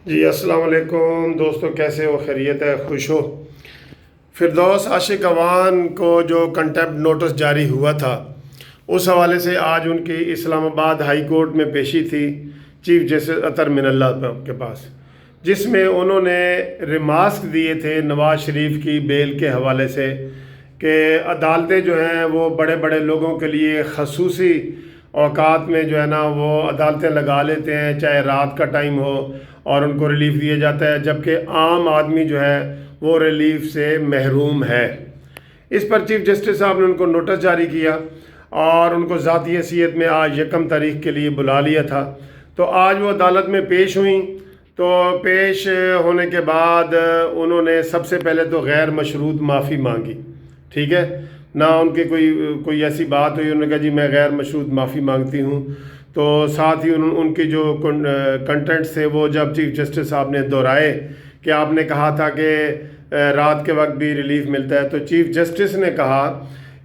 جی السلام علیکم دوستو، کیسے ہو؟ خیریت ہے؟ خوش ہو؟ فردوس عاشق اعوان کو جو کنٹیمپٹ نوٹس جاری ہوا تھا، اس حوالے سے آج ان کی اسلام آباد ہائی کورٹ میں پیشی تھی چیف جسٹس اطہر اللہ کے پاس، جس میں انہوں نے ریمارکس دیے تھے نواز شریف کی بیل کے حوالے سے کہ عدالتیں جو ہیں وہ بڑے بڑے لوگوں کے لیے خصوصی اوقات میں جو ہے نا وہ عدالتیں لگا لیتے ہیں، چاہے رات کا ٹائم ہو، اور ان کو ریلیف دیا جاتا ہے، جبکہ عام آدمی جو ہے وہ ریلیف سے محروم ہے۔ اس پر چیف جسٹس صاحب نے ان کو نوٹس جاری کیا اور ان کو ذاتی حیثیت میں آج 1 تاریخ کے لیے بلا لیا تھا۔ تو آج وہ عدالت میں پیش ہوئیں، تو پیش ہونے کے بعد انہوں نے سب سے پہلے تو غیر مشروط معافی مانگی، ٹھیک ہے نہ ان کی کوئی ایسی بات ہوئی، انہوں نے کہا جی میں غیر مشروط معافی مانگتی ہوں۔ تو ساتھ ہی ان کی جو کنٹینٹس تھے وہ جب چیف جسٹس صاحب نے دہرائے کہ آپ نے کہا تھا کہ رات کے وقت بھی ریلیف ملتا ہے، تو چیف جسٹس نے کہا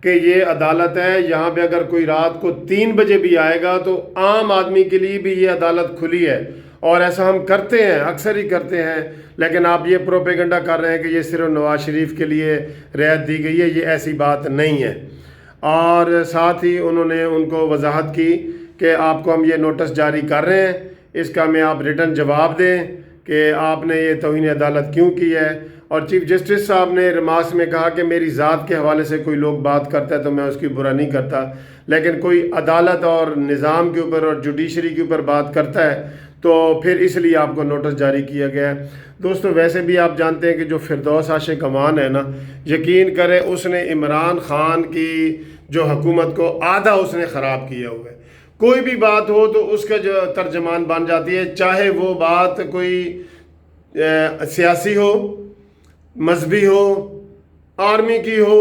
کہ یہ عدالت ہے، یہاں پہ اگر کوئی رات کو 3 بجے بھی آئے گا تو عام آدمی کے لیے بھی یہ عدالت کھلی ہے، اور ایسا ہم کرتے ہیں، اکثر ہی کرتے ہیں، لیکن آپ یہ پروپیگنڈا کر رہے ہیں کہ یہ صرف نواز شریف کے لیے رعایت دی گئی ہے، یہ ایسی بات نہیں ہے۔ اور ساتھ ہی انہوں نے ان کو وضاحت کی کہ آپ کو ہم یہ نوٹس جاری کر رہے ہیں، اس کا میں آپ ریٹن جواب دیں کہ آپ نے یہ توہین عدالت کیوں کی ہے۔ اور چیف جسٹس صاحب نے ریمارکس میں کہا کہ میری ذات کے حوالے سے کوئی لوگ بات کرتا ہے تو میں اس کی برا نہیں کرتا، لیکن کوئی عدالت اور نظام کے اوپر اور جوڈیشری کے اوپر بات کرتا ہے تو پھر اس لیے آپ کو نوٹس جاری کیا گیا ہے۔ دوستو ویسے بھی آپ جانتے ہیں کہ جو فردوس عاشق اعوان ہے نا، یقین کریں اس نے عمران خان کی جو حکومت کو آدھا اس نے خراب کیا ہوا ہے۔ کوئی بھی بات ہو تو اس کا جو ترجمان بن جاتی ہے، چاہے وہ بات کوئی سیاسی ہو، مذہبی ہو، آرمی کی ہو،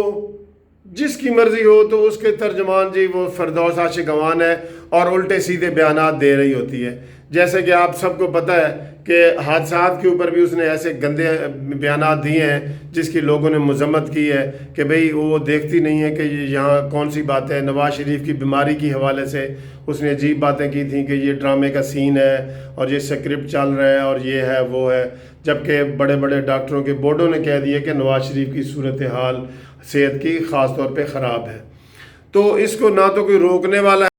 جس کی مرضی ہو، تو اس کے ترجمان جی وہ فردوس عاشق اعوان ہے، اور الٹے سیدھے بیانات دے رہی ہوتی ہے۔ جیسے کہ آپ سب کو پتہ ہے کہ حادثات کے اوپر بھی اس نے ایسے گندے بیانات دیے ہیں جس کی لوگوں نے مذمت کی ہے کہ بھئی وہ دیکھتی نہیں ہے کہ یہاں کون سی بات ہے۔ نواز شریف کی بیماری کی حوالے سے اس نے عجیب باتیں کی تھیں کہ یہ ڈرامے کا سین ہے اور یہ سکرپٹ چل رہا ہے اور یہ ہے وہ ہے، جبکہ بڑے بڑے ڈاکٹروں کے بورڈوں نے کہہ دیا کہ نواز شریف کی صورتحال صحت کی خاص طور پہ خراب ہے۔ تو اس کو نہ تو کوئی روکنے والا ہے